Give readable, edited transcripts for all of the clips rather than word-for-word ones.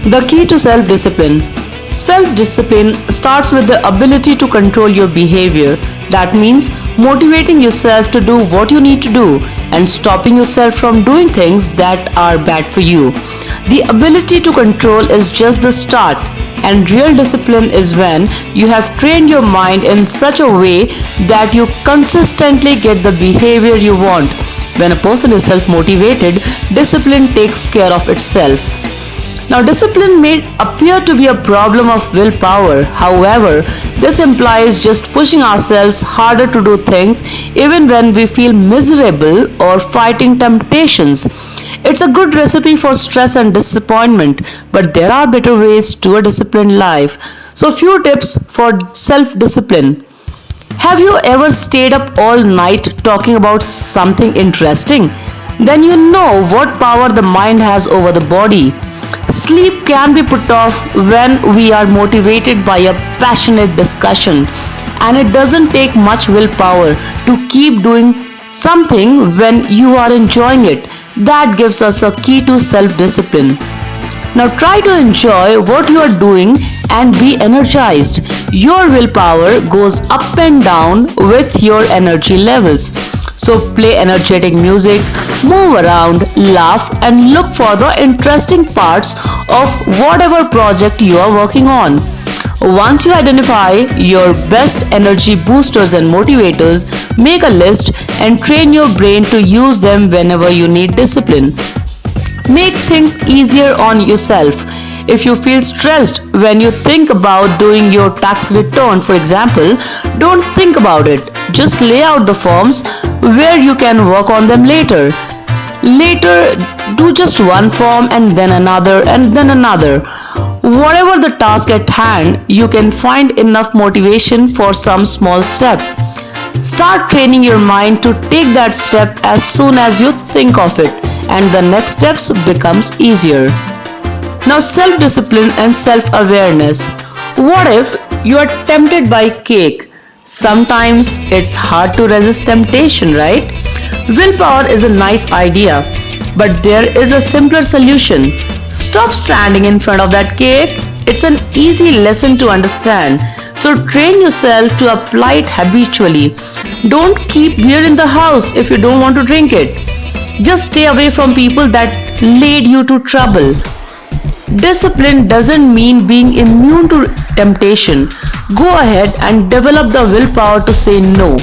The key to self-discipline. Self-discipline starts with the ability to control your behavior. That means motivating yourself to do what you need to do and stopping yourself from doing things that are bad for you. The ability to control is just the start, and real discipline is when you have trained your mind in such a way that you consistently get the behavior you want. When a person is self-motivated, discipline takes care of itself. Now, discipline may appear to be a problem of willpower. However, this implies just pushing ourselves harder to do things even when we feel miserable or fighting temptations. It's a good recipe for stress and disappointment, but there are better ways to a disciplined life. So, few tips for self discipline. Have you ever stayed up all night talking about something interesting? Then you know what power the mind has over the body. Sleep can be put off when we are motivated by a passionate discussion, and it doesn't take much willpower to keep doing something when you are enjoying it. That gives us a key to self discipline. Now try to enjoy what you are doing and be energized. Your willpower goes up and down with your energy levels. So play energetic music, move around, laugh, and look for the interesting parts of whatever project you are working on. Once you identify your best energy boosters and motivators, make a list and train your brain to use them whenever you need discipline. Make things easier on yourself. If you feel stressed when you think about doing your tax return, for example, don't think about it. Just lay out the forms where you can work on them later. Later, do just one form and then another and then another. Whatever the task at hand, you can find enough motivation for some small step. Start training your mind to take that step as soon as you think of it, and the next steps becomes easier. Now, self-discipline and self-awareness. What if you are tempted by cake? Sometimes it's hard to resist temptation, right? Willpower is a nice idea, but there is a simpler solution. Stop standing in front of that cake. It's an easy lesson to understand. So train yourself to apply it habitually. Don't keep beer in the house if you don't want to drink it. Just stay away from people that lead you to trouble. Discipline doesn't mean being immune to temptation. Go ahead and develop the willpower to say no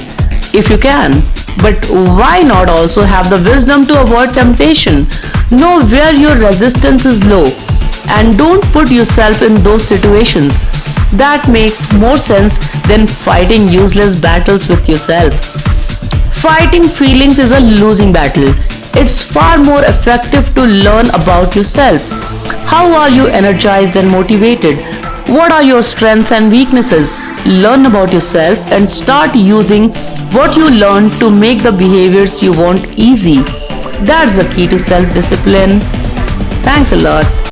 if you can. But why not also have the wisdom to avoid temptation? Know where your resistance is low and don't put yourself in those situations. That makes more sense than fighting useless battles with yourself. Fighting feelings is a losing battle. It's far more effective to learn about yourself. How are you energized and motivated? What are your strengths and weaknesses? Learn about yourself and start using what you learn to make the behaviors you want easy. That's the key to self-discipline. Thanks a lot.